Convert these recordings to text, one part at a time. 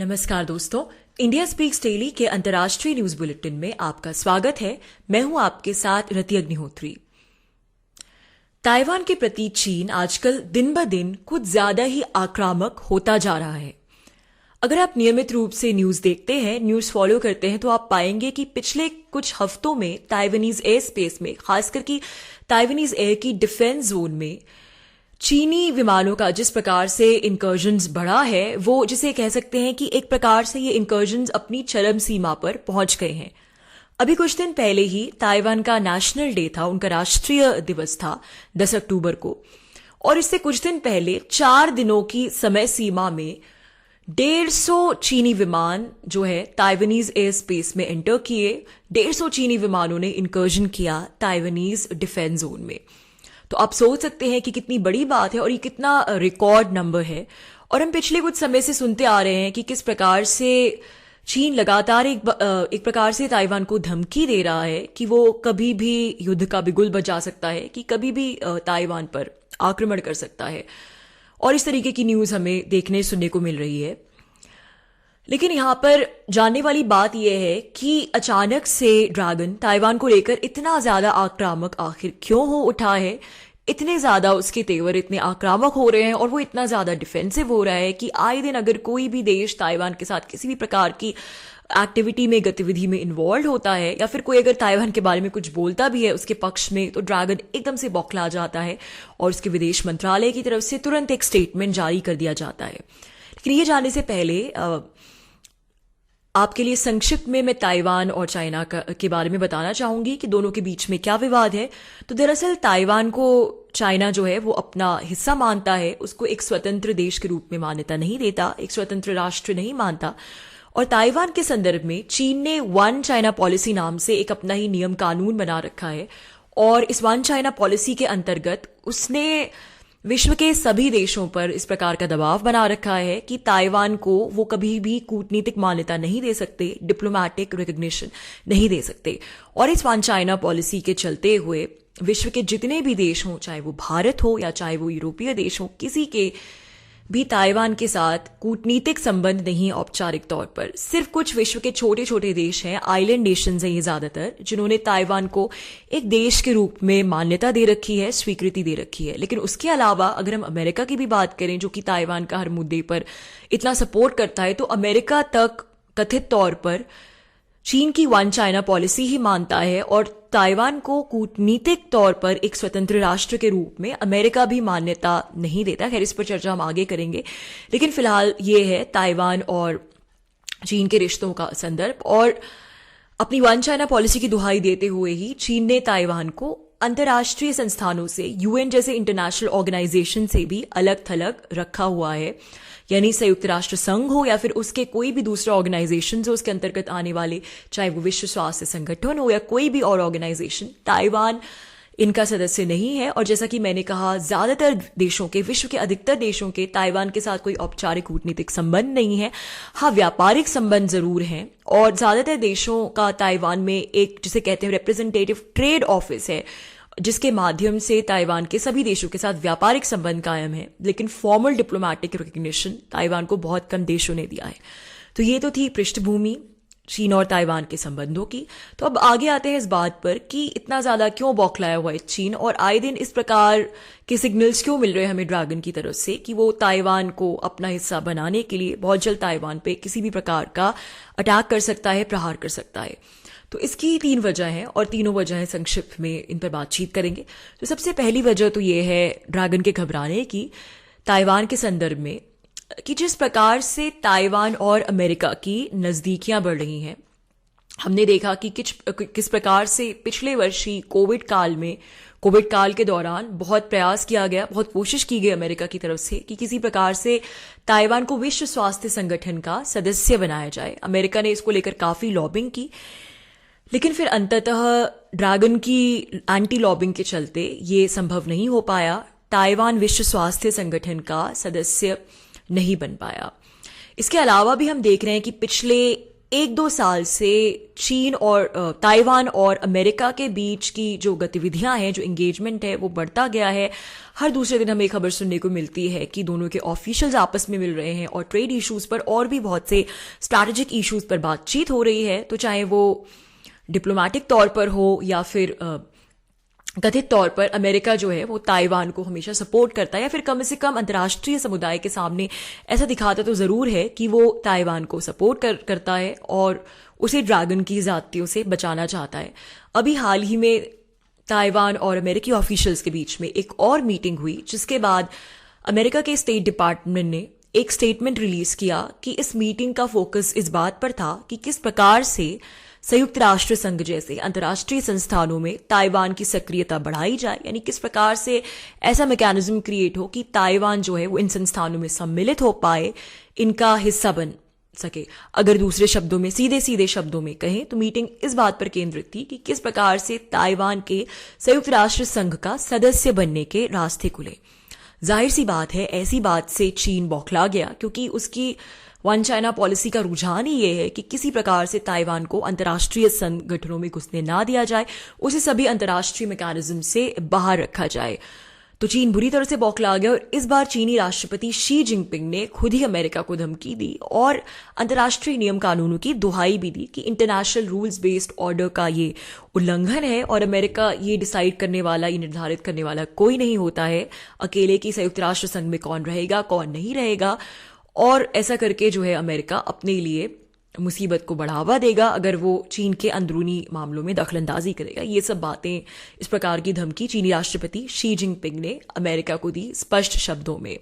नमस्कार दोस्तों, India speaks daily के अंतर्राष्ट्रीय न्यूज बुलेटिन में आपका स्वागत है। मैं हूं आपके साथ रति अग्निहोत्री। ताइवान के प्रति चीन आजकल दिन ब दिन कुछ ज्यादा ही आक्रामक होता जा रहा है। अगर आप नियमित रूप से न्यूज देखते हैं, न्यूज फॉलो करते हैं, तो आप पाएंगे कि पिछले कुछ हफ्तों में ताइवानीज एयर स्पेस में, खासकर कि ताइवानीज एयर की डिफेंस जोन में चीनी विमानों का जिस प्रकार से इंकर्जन्स बढ़ा है, वो जिसे कह सकते हैं कि एक प्रकार से ये इंकर्जन्स अपनी चरम सीमा पर पहुंच गए हैं। अभी कुछ दिन पहले ही ताइवान का नेशनल डे था, उनका राष्ट्रीय दिवस था 10 अक्टूबर को, और इससे कुछ दिन पहले 4 दिनों की समय सीमा में 150 चीनी विमान जो है ताइवानीज एयर स्पेस में एंटर किए। 150 चीनी विमानों ने इंकर्जन किया ताइवानीज डिफेंस जोन में। तो आप सोच सकते हैं कि कितनी बड़ी बात है और ये कितना रिकॉर्ड नंबर है। और हम पिछले कुछ समय से सुनते आ रहे हैं कि किस प्रकार से चीन लगातार एक प्रकार से ताइवान को धमकी दे रहा है कि वो कभी भी युद्ध का बिगुल बजा सकता है, कि कभी भी ताइवान पर आक्रमण कर सकता है। और इस तरीके की न्यूज हमें देखने सुनने को मिल रही है। लेकिन यहां पर जानने वाली बात यह है कि अचानक से ड्रैगन ताइवान को लेकर इतना ज्यादा आक्रामक आखिर क्यों हो उठा है। इतने ज्यादा उसके तेवर इतने आक्रामक हो रहे हैं और वो इतना ज्यादा डिफेंसिव हो रहा है कि आए दिन अगर कोई भी देश ताइवान के साथ किसी भी प्रकार की एक्टिविटी में, गतिविधि में इन्वॉल्व होता है, या फिर कोई अगर ताइवान के बारे में कुछ बोलता भी है उसके पक्ष में, तो ड्रैगन एकदम से बौखला जाता है और उसके विदेश मंत्रालय की तरफ से तुरंत एक स्टेटमेंट जारी कर दिया जाता है। लेकिन ये जानने से पहले आपके लिए संक्षिप्त में मैं ताइवान और चाइना के बारे में बताना चाहूंगी कि दोनों के बीच में क्या विवाद है। तो दरअसल ताइवान को चाइना जो है वो अपना हिस्सा मानता है, उसको एक स्वतंत्र देश के रूप में मान्यता नहीं देता, एक स्वतंत्र राष्ट्र नहीं मानता। और ताइवान के संदर्भ में चीन ने वन चाइना पॉलिसी नाम से एक अपना ही नियम कानून बना रखा है। और इस वन चाइना पॉलिसी के अंतर्गत उसने विश्व के सभी देशों पर इस प्रकार का दबाव बना रखा है कि ताइवान को वो कभी भी कूटनीतिक मान्यता नहीं दे सकते, डिप्लोमैटिक रिकग्निशन नहीं दे सकते। और इस वन चाइना पॉलिसी के चलते हुए विश्व के जितने भी देश हों, चाहे वो भारत हो या चाहे वो यूरोपीय देश हो, किसी के भी ताइवान के साथ कूटनीतिक संबंध नहीं है औपचारिक तौर पर। सिर्फ कुछ विश्व के छोटे छोटे देश हैं, आइलैंड नेशंस हैं ये ज्यादातर, जिन्होंने ताइवान को एक देश के रूप में मान्यता दे रखी है, स्वीकृति दे रखी है। लेकिन उसके अलावा अगर हम अमेरिका की भी बात करें, जो कि ताइवान का हर मुद्दे पर इतना सपोर्ट करता है, तो अमेरिका तक कथित तौर पर चीन की वन चाइना पॉलिसी ही मानता है और ताइवान को कूटनीतिक तौर पर एक स्वतंत्र राष्ट्र के रूप में अमेरिका भी मान्यता नहीं देता। खैर, इस पर चर्चा हम आगे करेंगे, लेकिन फिलहाल ये है ताइवान और चीन के रिश्तों का संदर्भ। और अपनी वन चाइना पॉलिसी की दुहाई देते हुए ही चीन ने ताइवान को अंतर्राष्ट्रीय संस्थानों से, यूएन जैसे इंटरनेशनल ऑर्गेनाइजेशन से भी अलग थलग रखा हुआ है। यानी संयुक्त राष्ट्र संघ हो या फिर उसके कोई भी दूसरा ऑर्गेनाइजेशन हो, उसके अंतर्गत आने वाले, चाहे वो विश्व स्वास्थ्य संगठन हो या कोई भी और ऑर्गेनाइजेशन, ताइवान इनका सदस्य नहीं है। और जैसा कि मैंने कहा, ज्यादातर देशों के, विश्व के अधिकतर देशों के ताइवान के साथ कोई औपचारिक कूटनीतिक संबंध नहीं है। हाँ, व्यापारिक संबंध जरूर हैं। और ज्यादातर देशों का ताइवान में एक, जिसे कहते हैं रिप्रेजेंटेटिव ट्रेड ऑफिस है, जिसके माध्यम से ताइवान के सभी देशों के साथ व्यापारिक संबंध कायम है। लेकिन फॉर्मल डिप्लोमैटिक रिकग्निशन ताइवान को बहुत कम देशों ने दिया है। तो ये तो थी पृष्ठभूमि चीन और ताइवान के संबंधों की। तो अब आगे आते हैं इस बात पर कि इतना ज्यादा क्यों बौखलाया हुआ है चीन, और आए दिन इस प्रकार के सिग्नल्स क्यों मिल रहे हैं हमें ड्रैगन की तरफ से कि वो ताइवान को अपना हिस्सा बनाने के लिए बहुत जल्द ताइवान पे किसी भी प्रकार का अटैक कर सकता है, प्रहार कर सकता है। तो इसकी 3 वजह हैं और तीनों वजहें संक्षिप्त में इन पर बातचीत करेंगे। तो सबसे पहली वजह तो ये है ड्रैगन के घबराने की ताइवान के संदर्भ में, कि जिस प्रकार से ताइवान और अमेरिका की नजदीकियां बढ़ रही हैं। हमने देखा कि किस प्रकार से पिछले वर्ष ही कोविड काल के दौरान बहुत प्रयास किया गया, बहुत कोशिश की गई अमेरिका की तरफ से कि किसी प्रकार से ताइवान को विश्व स्वास्थ्य संगठन का सदस्य बनाया जाए। अमेरिका ने इसको लेकर काफी लॉबिंग की, लेकिन फिर अंततः ड्रैगन की एंटी लॉबिंग के चलते ये संभव नहीं हो पाया। ताइवान विश्व स्वास्थ्य संगठन का सदस्य नहीं बन पाया। इसके अलावा भी हम देख रहे हैं कि पिछले एक दो साल से चीन और ताइवान और अमेरिका के बीच की जो गतिविधियां हैं, जो एंगेजमेंट है, वो बढ़ता गया है। हर दूसरे दिन हमें खबर सुनने को मिलती है कि दोनों के ऑफिशियल्स आपस में मिल रहे हैं और ट्रेड इश्यूज पर और भी बहुत से स्ट्रैटेजिक इश्यूज पर बातचीत हो रही है। तो चाहे वो डिप्लोमेटिक तौर पर हो या फिर कथित तौर पर अमेरिका जो है वो ताइवान को हमेशा सपोर्ट करता है, या फिर कम से कम अंतर्राष्ट्रीय समुदाय के सामने ऐसा दिखाता तो जरूर है कि वो ताइवान को सपोर्ट करता है और उसे ड्रैगन की ज्यादतियों से बचाना चाहता है। अभी हाल ही में ताइवान और अमेरिकी ऑफिशियल्स के बीच में एक और मीटिंग हुई, जिसके बाद अमेरिका के स्टेट डिपार्टमेंट ने एक स्टेटमेंट रिलीज किया कि इस मीटिंग का फोकस इस बात पर था कि किस प्रकार से संयुक्त राष्ट्र संघ जैसे अंतर्राष्ट्रीय संस्थानों में ताइवान की सक्रियता बढ़ाई जाए, यानी किस प्रकार से ऐसा मैकेनिज्म क्रिएट हो कि ताइवान जो है वो इन संस्थानों में सम्मिलित हो पाए, इनका हिस्सा बन सके। अगर दूसरे शब्दों में, सीधे सीधे शब्दों में कहें तो मीटिंग इस बात पर केंद्रित थी कि किस प्रकार से ताइवान के संयुक्त राष्ट्र संघ का सदस्य बनने के रास्ते खुले। जाहिर सी बात है, ऐसी बात से चीन बौखला गया, क्योंकि उसकी वन चाइना पॉलिसी का रुझान ही ये है कि किसी प्रकार से ताइवान को अंतर्राष्ट्रीय संगठनों में घुसने ना दिया जाए, उसे सभी अंतर्राष्ट्रीय मैकेनिज्म से बाहर रखा जाए। तो चीन बुरी तरह से बौखला गया और इस बार चीनी राष्ट्रपति शी जिनपिंग ने खुद ही अमेरिका को धमकी दी और अंतर्राष्ट्रीय नियम कानूनों की दुहाई भी दी कि इंटरनेशनल रूल्स बेस्ड ऑर्डर का ये उल्लंघन है और अमेरिका ये डिसाइड करने वाला, ये निर्धारित करने वाला कोई नहीं होता है अकेले कि संयुक्त राष्ट्र संघ में कौन रहेगा कौन नहीं रहेगा। और ऐसा करके जो है अमेरिका अपने लिए मुसीबत को बढ़ावा देगा अगर वो चीन के अंदरूनी मामलों में दखलंदाजी करेगा। ये सब बातें, इस प्रकार की धमकी चीनी राष्ट्रपति शी जिनपिंग ने अमेरिका को दी स्पष्ट शब्दों में।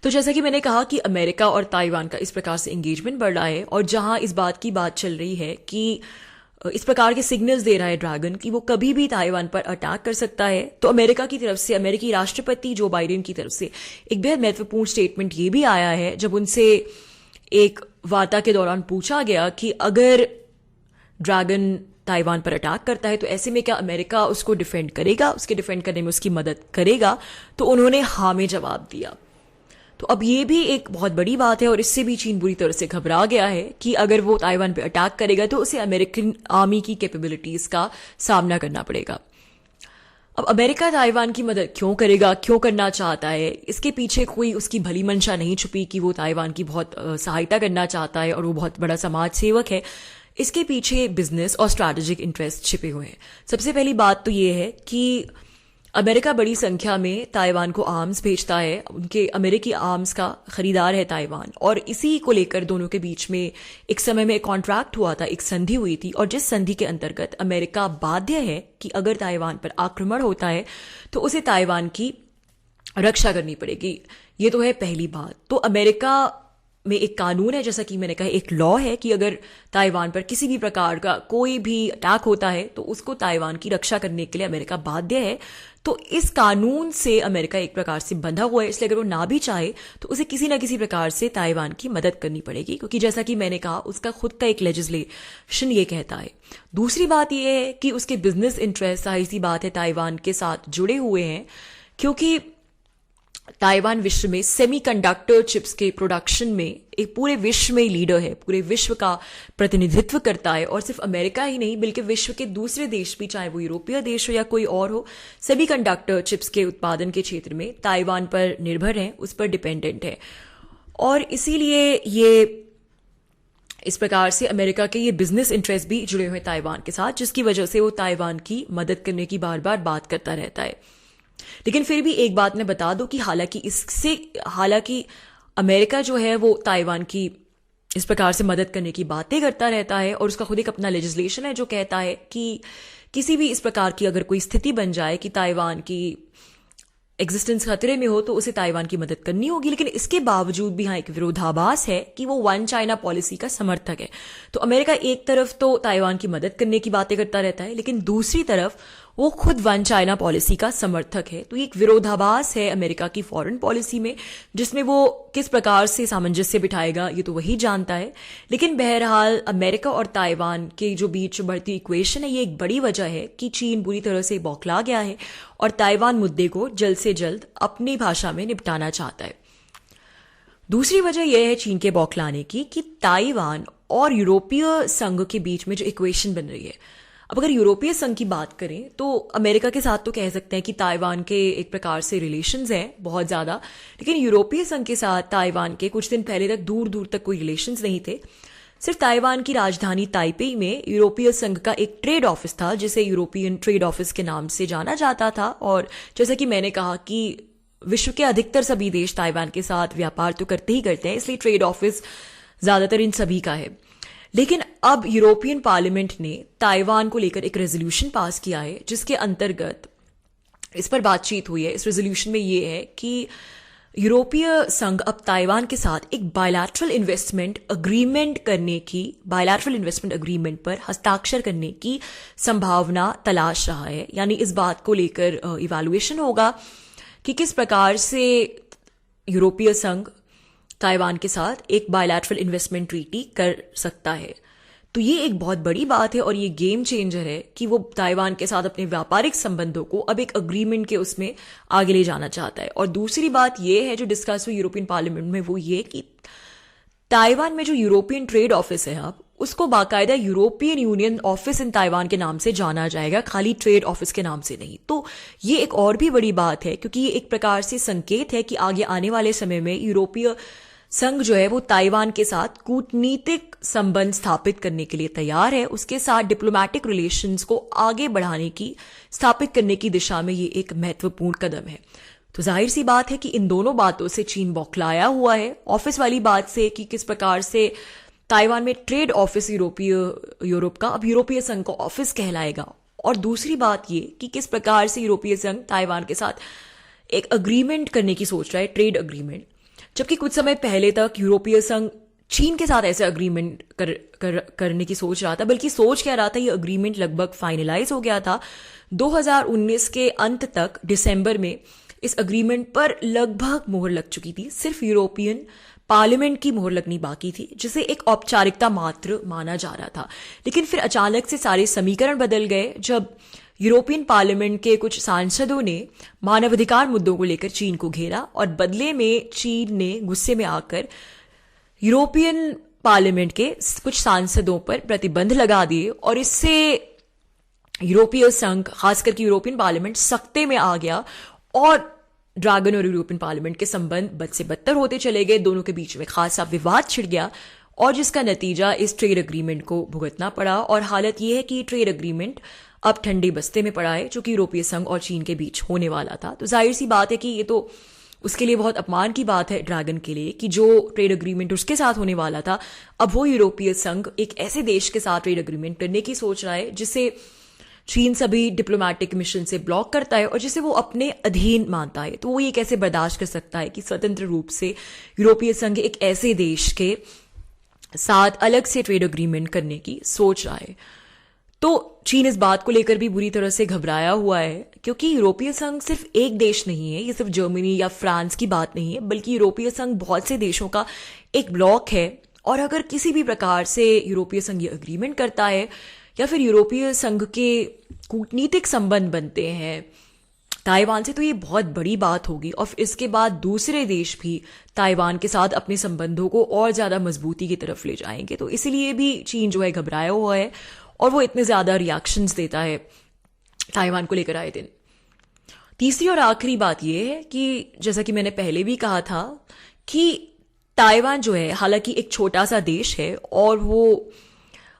तो जैसा कि मैंने कहा कि अमेरिका और ताइवान का इस प्रकार से एंगेजमेंट बढ़ रहा है और जहां इस बात की बात चल रही है कि इस प्रकार के सिग्नल्स दे रहा है ड्रैगन कि वो कभी भी ताइवान पर अटैक कर सकता है, तो अमेरिका की तरफ से, अमेरिकी राष्ट्रपति जो बाइडेन की तरफ से एक बेहद महत्वपूर्ण स्टेटमेंट ये भी आया है जब उनसे एक वार्ता के दौरान पूछा गया कि अगर ड्रैगन ताइवान पर अटैक करता है तो ऐसे में क्या अमेरिका उसको डिफेंड करेगा, उसके डिफेंड करने में उसकी मदद करेगा। तो उन्होंने हाँ में जवाब दिया। तो अब ये भी एक बहुत बड़ी बात है और इससे भी चीन बुरी तरह से घबरा गया है कि अगर वो ताइवान पे अटैक करेगा तो उसे अमेरिकन आर्मी की कैपेबिलिटीज का सामना करना पड़ेगा। अब अमेरिका ताइवान की मदद क्यों करेगा, क्यों करना चाहता है, इसके पीछे कोई उसकी भली मंशा नहीं छुपी कि वो ताइवान की बहुत सहायता करना चाहता है और वो बहुत बड़ा समाज सेवक है। इसके पीछे बिजनेस और स्ट्रैटेजिक इंटरेस्ट छिपे हुए हैं। सबसे पहली बात तो ये है कि अमेरिका बड़ी संख्या में ताइवान को आर्म्स भेजता है, उनके अमेरिकी आर्म्स का खरीदार है ताइवान, और इसी को लेकर दोनों के बीच में एक समय में एक कॉन्ट्रैक्ट हुआ था, एक संधि हुई थी, और जिस संधि के अंतर्गत अमेरिका बाध्य है कि अगर ताइवान पर आक्रमण होता है तो उसे ताइवान की रक्षा करनी पड़ेगी। ये तो है पहली बात। तो अमेरिका में एक कानून है, जैसा कि मैंने कहा, एक लॉ है कि अगर ताइवान पर किसी भी प्रकार का कोई भी अटैक होता है तो उसको ताइवान की रक्षा करने के लिए अमेरिका बाध्य है। तो इस कानून से अमेरिका एक प्रकार से बंधा हुआ है, इसलिए अगर वो ना भी चाहे तो उसे किसी ना किसी प्रकार से ताइवान की मदद करनी पड़ेगी, क्योंकि जैसा कि मैंने कहा उसका खुद का एक लेजिस्लेशन ये कहता है। दूसरी बात ये है कि उसके बिजनेस इंटरेस्ट, जाहिर सी बात है, ताइवान के साथ जुड़े हुए हैं, क्योंकि ताइवान विश्व में सेमीकंडक्टर चिप्स के प्रोडक्शन में एक पूरे विश्व में लीडर है, पूरे विश्व का प्रतिनिधित्व करता है, और सिर्फ अमेरिका ही नहीं बल्कि विश्व के दूसरे देश भी, चाहे वो यूरोपीय देश हो या कोई और हो, सेमीकंडक्टर चिप्स के उत्पादन के क्षेत्र में ताइवान पर निर्भर है, उस पर डिपेंडेंट है। और इसीलिए ये इस प्रकार से अमेरिका के ये बिजनेस इंटरेस्ट भी जुड़े हुए ताइवान के साथ, जिसकी वजह से वो ताइवान की मदद करने की बार बार बात करता रहता है। लेकिन फिर भी एक बात मैं बता दूं कि हालांकि अमेरिका जो है वो ताइवान की इस प्रकार से मदद करने की बातें करता रहता है, और उसका खुद एक अपना लेजिस्लेशन है जो कहता है कि किसी भी इस प्रकार की अगर कोई स्थिति बन जाए कि ताइवान की एग्जिस्टेंस खतरे में हो तो उसे ताइवान की मदद करनी होगी। लेकिन इसके बावजूद भी यहाँ एक विरोधाभास है कि वो वन चाइना पॉलिसी का समर्थक है। तो अमेरिका एक तरफ तो ताइवान की मदद करने की बातें करता रहता है, लेकिन दूसरी तरफ वो खुद वन चाइना पॉलिसी का समर्थक है। तो ये एक विरोधाभास है अमेरिका की फॉरेन पॉलिसी में, जिसमें वो किस प्रकार से सामंजस्य बिठाएगा ये तो वही जानता है। लेकिन बहरहाल अमेरिका और ताइवान के जो बीच बढ़ती इक्वेशन है, ये एक बड़ी वजह है कि चीन बुरी तरह से बौखला गया है और ताइवान मुद्दे को जल्द से जल्द अपनी भाषा में निपटाना चाहता है। दूसरी वजह यह है चीन के बौखलाने की कि ताइवान और यूरोपीय संघ के बीच में जो इक्वेशन बन रही है। अब अगर यूरोपीय संघ की बात करें तो अमेरिका के साथ तो कह सकते हैं कि ताइवान के एक प्रकार से रिलेशंस हैं बहुत ज़्यादा, लेकिन यूरोपीय संघ के साथ ताइवान के कुछ दिन पहले तक दूर दूर तक कोई रिलेशंस नहीं थे। सिर्फ ताइवान की राजधानी ताइपेई में यूरोपीय संघ का एक ट्रेड ऑफिस था जिसे यूरोपियन ट्रेड ऑफिस के नाम से जाना जाता था। और जैसा कि मैंने कहा कि विश्व के अधिकतर सभी देश ताइवान के साथ व्यापार तो करते ही करते हैं, इसलिए ट्रेड ऑफिस ज़्यादातर इन सभी का है। लेकिन अब यूरोपियन पार्लियामेंट ने ताइवान को लेकर एक रेजोल्यूशन पास किया है जिसके अंतर्गत इस पर बातचीत हुई है। इस रेजोल्यूशन में ये है कि यूरोपीय संघ अब ताइवान के साथ एक बायलैटरल इन्वेस्टमेंट अग्रीमेंट पर हस्ताक्षर करने की संभावना तलाश रहा है। यानी इस बात को लेकर इवैल्यूएशन होगा कि किस प्रकार से यूरोपीय संघ ताइवान के साथ एक बायलैटरल इन्वेस्टमेंट ट्रीटी कर सकता है। तो ये एक बहुत बड़ी बात है और ये गेम चेंजर है कि वो ताइवान के साथ अपने व्यापारिक संबंधों को अब एक अग्रीमेंट के उसमें आगे ले जाना चाहता है। और दूसरी बात ये है जो डिस्कस हुई यूरोपियन पार्लियामेंट में, वो ये कि ताइवान में जो यूरोपियन ट्रेड ऑफिस है अब उसको बाकायदा European union office in Taiwan के नाम से जाना जाएगा, खाली ट्रेड ऑफिस के नाम से नहीं। तो ये एक और भी बड़ी बात है क्योंकि ये एक प्रकार से संकेत है कि आगे आने वाले समय में यूरोपीय संघ जो है वो ताइवान के साथ कूटनीतिक संबंध स्थापित करने के लिए तैयार है। उसके साथ डिप्लोमैटिक रिलेशंस को आगे बढ़ाने की, स्थापित करने की दिशा में ये एक महत्वपूर्ण कदम है। तो जाहिर सी बात है कि इन दोनों बातों से चीन बौखलाया हुआ है। ऑफिस वाली बात से कि किस प्रकार से ताइवान में ट्रेड ऑफिस यूरोप का अब यूरोपीय संघ का ऑफिस कहलाएगा, और दूसरी बात ये कि किस प्रकार से यूरोपीय संघ ताइवान के साथ एक अग्रीमेंट करने की सोच रहा है, ट्रेड अग्रीमेंट। जबकि कुछ समय पहले तक यूरोपीय संघ चीन के साथ ऐसे अग्रीमेंट करने की सोच रहा था, बल्कि सोच क्या रहा था, ये अग्रीमेंट लगभग फाइनलाइज हो गया था। 2019 के अंत तक दिसंबर में इस अग्रीमेंट पर लगभग मोहर लग चुकी थी। सिर्फ यूरोपियन पार्लियामेंट की मोहर लगनी बाकी थी, जिसे एक औपचारिकता मात्र माना जा रहा था। लेकिन फिर अचानक से सारे समीकरण बदल गए जब यूरोपियन पार्लियामेंट के कुछ सांसदों ने मानवाधिकार मुद्दों को लेकर चीन को घेरा, और बदले में चीन ने गुस्से में आकर यूरोपियन पार्लियामेंट के कुछ सांसदों पर प्रतिबंध लगा दिए, और इससे यूरोपीय संघ, खासकर कि यूरोपियन पार्लियामेंट सख्ते में आ गया और ड्रैगन और यूरोपियन पार्लियामेंट के संबंध बद से बदतर होते चले गए। दोनों के बीच में खासा विवाद छिड़ गया और जिसका नतीजा इस ट्रेड अग्रीमेंट को भुगतना पड़ा। और हालत यह है कि ट्रेड अग्रीमेंट अब ठंडे बस्ते में पड़ा है, जो कि यूरोपीय संघ और चीन के बीच होने वाला था। तो जाहिर सी बात है कि ये तो उसके लिए बहुत अपमान की बात है ड्रैगन के लिए कि जो ट्रेड अग्रीमेंट उसके साथ होने वाला था, अब वो यूरोपीय संघ एक ऐसे देश के साथ ट्रेड अग्रीमेंट करने की सोच रहा है जिसे चीन सभी डिप्लोमैटिक मिशन से ब्लॉक करता है और जिसे वो अपने अधीन मानता है। तो वो ये कैसे बर्दाश्त कर सकता है कि स्वतंत्र रूप से यूरोपीय संघ एक ऐसे देश के साथ अलग से ट्रेड अग्रीमेंट करने की सोच रहा है। तो चीन इस बात को लेकर भी बुरी तरह से घबराया हुआ है, क्योंकि यूरोपीय संघ सिर्फ एक देश नहीं है, ये सिर्फ जर्मनी या फ्रांस की बात नहीं है, बल्कि यूरोपीय संघ बहुत से देशों का एक ब्लॉक है। और अगर किसी भी प्रकार से यूरोपीय संघ ये अग्रीमेंट करता है या फिर यूरोपीय संघ के कूटनीतिक संबंध बनते हैं ताइवान से, तो ये बहुत बड़ी बात होगी। और इसके बाद दूसरे देश भी ताइवान के साथ अपने संबंधों को और ज्यादा मजबूती की तरफ ले जाएंगे। तो इसीलिए भी चीन जो है घबराया हुआ है और वो इतने ज्यादा रिएक्शंस देता है ताइवान को लेकर आए दिन। तीसरी और आखिरी बात यह है कि जैसा कि मैंने पहले भी कहा था कि ताइवान जो है हालांकि एक छोटा सा देश है और वो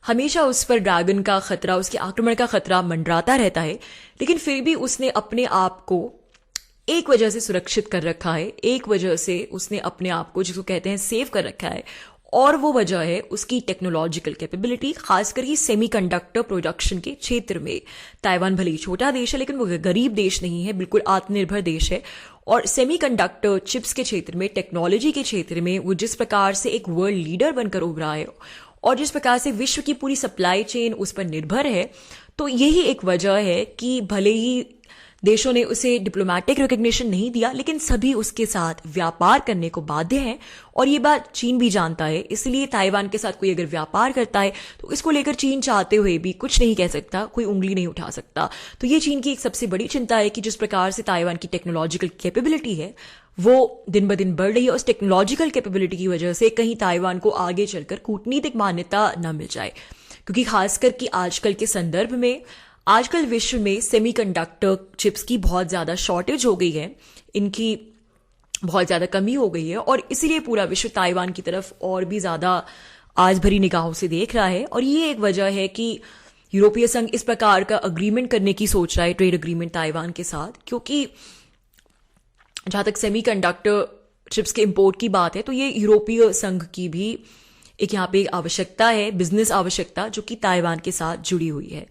हमेशा उस पर ड्रैगन का खतरा, उसके आक्रमण का खतरा मंडराता रहता है, लेकिन फिर भी उसने अपने आप को एक वजह से सुरक्षित कर रखा है, एक वजह से उसने अपने आप को, जिसको कहते हैं, सेव कर रखा है। और वो वजह है उसकी टेक्नोलॉजिकल कैपेबिलिटी, खासकर कि सेमीकंडक्टर प्रोडक्शन के क्षेत्र में। ताइवान भले ही छोटा देश है, लेकिन वो गरीब देश नहीं है, बिल्कुल आत्मनिर्भर देश है। और सेमीकंडक्टर चिप्स के क्षेत्र में, टेक्नोलॉजी के क्षेत्र में वो जिस प्रकार से एक वर्ल्ड लीडर बनकर उभरा है और जिस प्रकार से विश्व की पूरी सप्लाई चेन उस पर निर्भर है, तो यही एक वजह है कि भले ही देशों ने उसे डिप्लोमेटिक रिकग्निशन नहीं दिया, लेकिन सभी उसके साथ व्यापार करने को बाध्य हैं और ये बात चीन भी जानता है। इसलिए ताइवान के साथ कोई अगर व्यापार करता है तो इसको लेकर चीन चाहते हुए भी कुछ नहीं कह सकता, कोई उंगली नहीं उठा सकता। तो ये चीन की एक सबसे बड़ी चिंता है कि जिस प्रकार से ताइवान की टेक्नोलॉजिकल कैपेबिलिटी है वो दिन ब दिन बढ़ रही है, उस टेक्नोलॉजिकल कैपेबिलिटी की वजह से कहीं ताइवान को आगे चलकर कूटनीतिक मान्यता न मिल जाए। क्योंकि खासकर कि आजकल के संदर्भ में आजकल विश्व में सेमीकंडक्टर चिप्स की बहुत ज्यादा शॉर्टेज हो गई है, इनकी बहुत ज्यादा कमी हो गई है और इसीलिए पूरा विश्व ताइवान की तरफ और भी ज्यादा आज भरी निगाहों से देख रहा है। और ये एक वजह है कि यूरोपीय संघ इस प्रकार का अग्रीमेंट करने की सोच रहा है, ट्रेड अग्रीमेंट ताइवान के साथ, क्योंकि जहां तक सेमीकंडक्टर चिप्स के इंपोर्ट की बात है तो ये यूरोपीय संघ की भी एक यहाँ पे आवश्यकता है, बिजनेस आवश्यकता, जो कि ताइवान के साथ जुड़ी हुई है।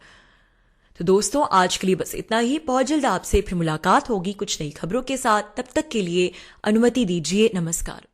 तो दोस्तों आज के लिए बस इतना ही। बहुत जल्द आपसे फिर मुलाकात होगी कुछ नई खबरों के साथ। तब तक के लिए अनुमति दीजिए। नमस्कार।